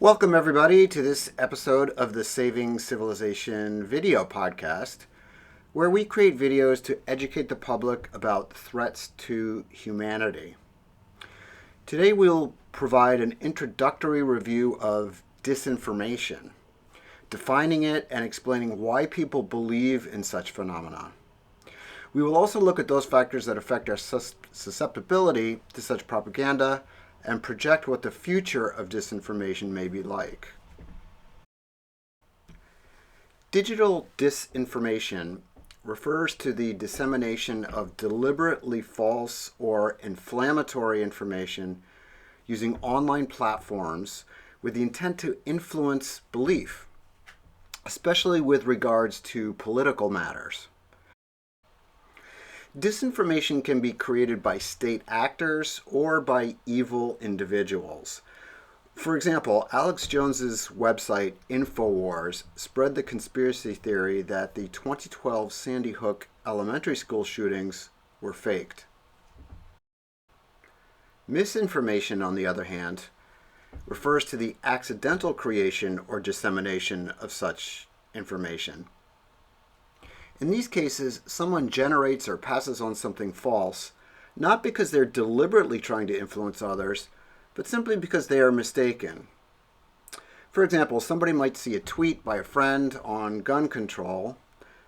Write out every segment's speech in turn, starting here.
Welcome, everybody, to this episode of the Saving Civilization video podcast, where we create videos to educate the public about threats to humanity. Today, we'll provide an introductory review of disinformation, defining it and explaining why people believe in such phenomena. We will also look at those factors that affect our susceptibility to such propaganda and project what the future of disinformation may be like. Digital disinformation refers to the dissemination of deliberately false or inflammatory information using online platforms with the intent to influence belief, especially with regards to political matters. Disinformation can be created by state actors or by evil individuals. For example, Alex Jones's website InfoWars spread the conspiracy theory that the 2012 Sandy Hook elementary school shootings were faked. Misinformation, on the other hand, refers to the accidental creation or dissemination of such information. In these cases, someone generates or passes on something false, not because they're deliberately trying to influence others, but simply because they are mistaken. For example, somebody might see a tweet by a friend on gun control,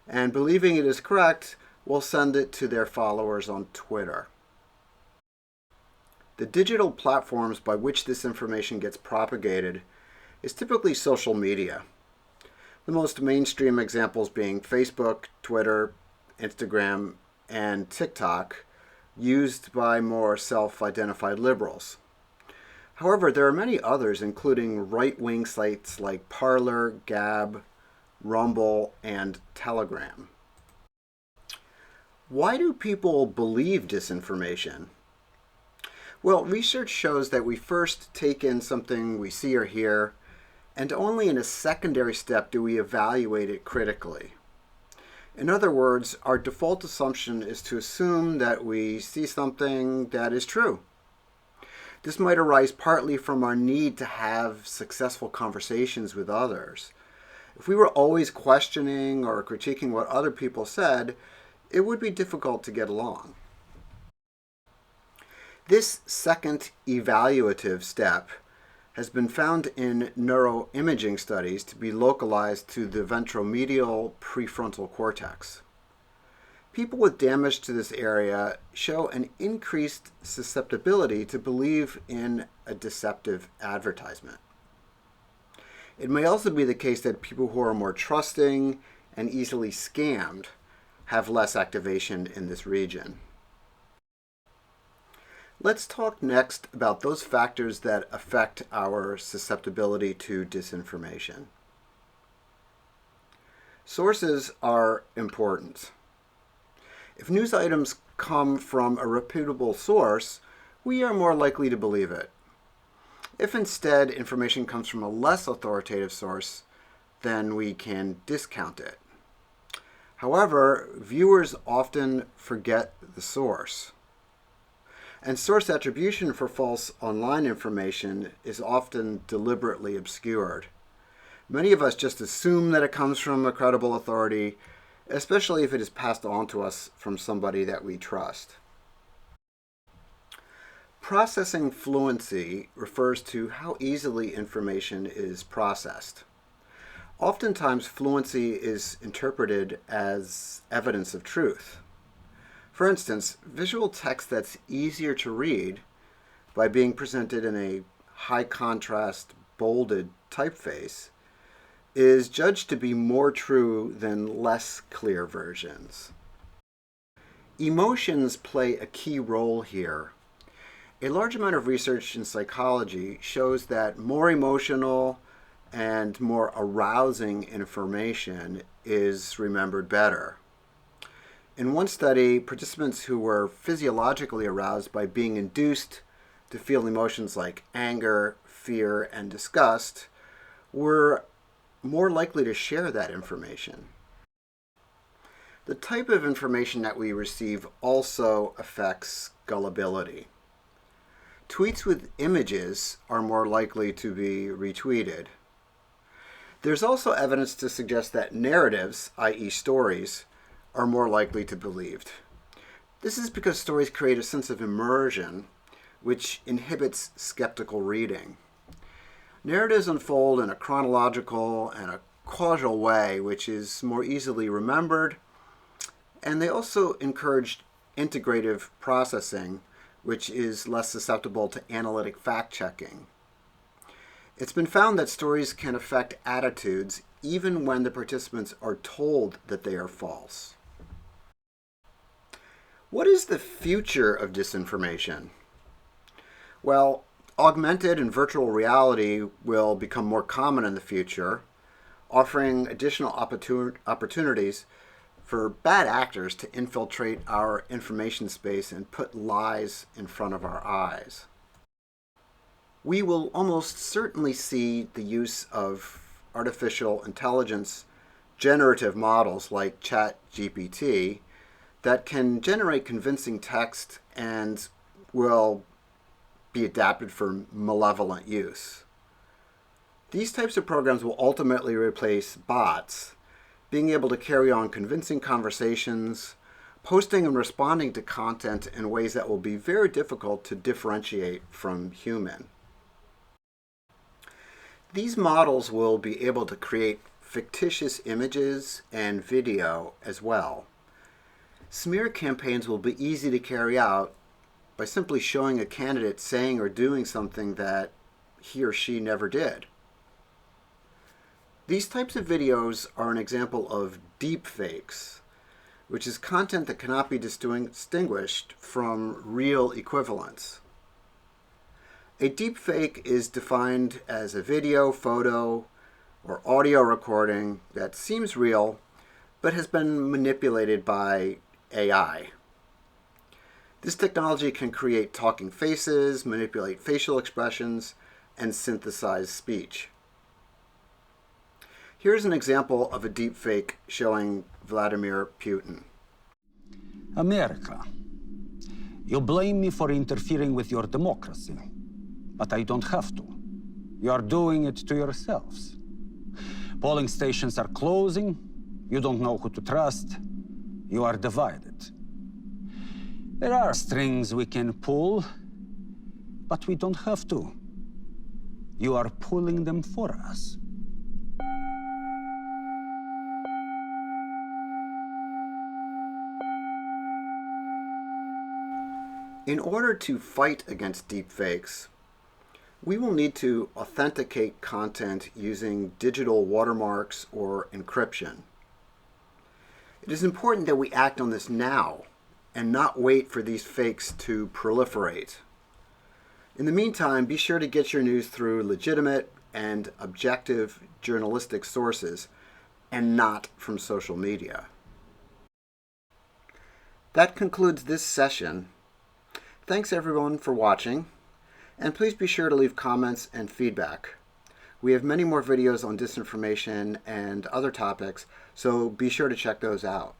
and believing it is correct, will send it to their followers on Twitter. The digital platforms by which this information gets propagated is typically social media. The most mainstream examples being Facebook, Twitter, Instagram, and TikTok, used by more self-identified liberals. However, there are many others, including right-wing sites like Parler, Gab, Rumble, and Telegram. Why do people believe disinformation? Well, research shows that we first take in something we see or hear, and only in a secondary step do we evaluate it critically. In other words, our default assumption is to assume that we see something that is true. This might arise partly from our need to have successful conversations with others. If we were always questioning or critiquing what other people said, it would be difficult to get along. This second evaluative step has been found in neuroimaging studies to be localized to the ventromedial prefrontal cortex. People with damage to this area show an increased susceptibility to believe in a deceptive advertisement. It may also be the case that people who are more trusting and easily scammed have less activation in this region. Let's talk next about those factors that affect our susceptibility to disinformation. Sources are important. If news items come from a reputable source, we are more likely to believe it. If instead information comes from a less authoritative source, then we can discount it. However, viewers often forget the source. And source attribution for false online information is often deliberately obscured. Many of us just assume that it comes from a credible authority, especially if it is passed on to us from somebody that we trust. Processing fluency refers to how easily information is processed. Oftentimes, fluency is interpreted as evidence of truth. For instance, visual text that's easier to read by being presented in a high contrast, bolded typeface is judged to be more true than less clear versions. Emotions play a key role here. A large amount of research in psychology shows that more emotional and more arousing information is remembered better. In one study, participants who were physiologically aroused by being induced to feel emotions like anger, fear, and disgust were more likely to share that information. The type of information that we receive also affects gullibility. Tweets with images are more likely to be retweeted. There's also evidence to suggest that narratives, i.e. stories, are more likely to be believed. This is because stories create a sense of immersion, which inhibits skeptical reading. Narratives unfold in a chronological and a causal way, which is more easily remembered, and they also encourage integrative processing, which is less susceptible to analytic fact-checking. It's been found that stories can affect attitudes even when the participants are told that they are false. What is the future of disinformation? Well, augmented and virtual reality will become more common in the future, offering additional opportunities for bad actors to infiltrate our information space and put lies in front of our eyes. We will almost certainly see the use of artificial intelligence generative models like ChatGPT that can generate convincing text and will be adapted for malevolent use. These types of programs will ultimately replace bots, being able to carry on convincing conversations, posting and responding to content in ways that will be very difficult to differentiate from human. These models will be able to create fictitious images and video as well. Smear campaigns will be easy to carry out by simply showing a candidate saying or doing something that he or she never did. These types of videos are an example of deep fakes, which is content that cannot be distinguished from real equivalents. A deepfake is defined as a video, photo, or audio recording that seems real but has been manipulated by AI. This technology can create talking faces, manipulate facial expressions, and synthesize speech. Here's an example of a deepfake showing Vladimir Putin. America, you blame me for interfering with your democracy. But I don't have to. You are doing it to yourselves. Polling stations are closing. You don't know who to trust. You are divided. There are strings we can pull, but we don't have to. You are pulling them for us. In order to fight against deepfakes, we will need to authenticate content using digital watermarks or encryption. It is important that we act on this now and not wait for these fakes to proliferate. In the meantime, be sure to get your news through legitimate and objective journalistic sources and not from social media. That concludes this session. Thanks everyone for watching. And please be sure to leave comments and feedback. We have many more videos on disinformation and other topics, so be sure to check those out.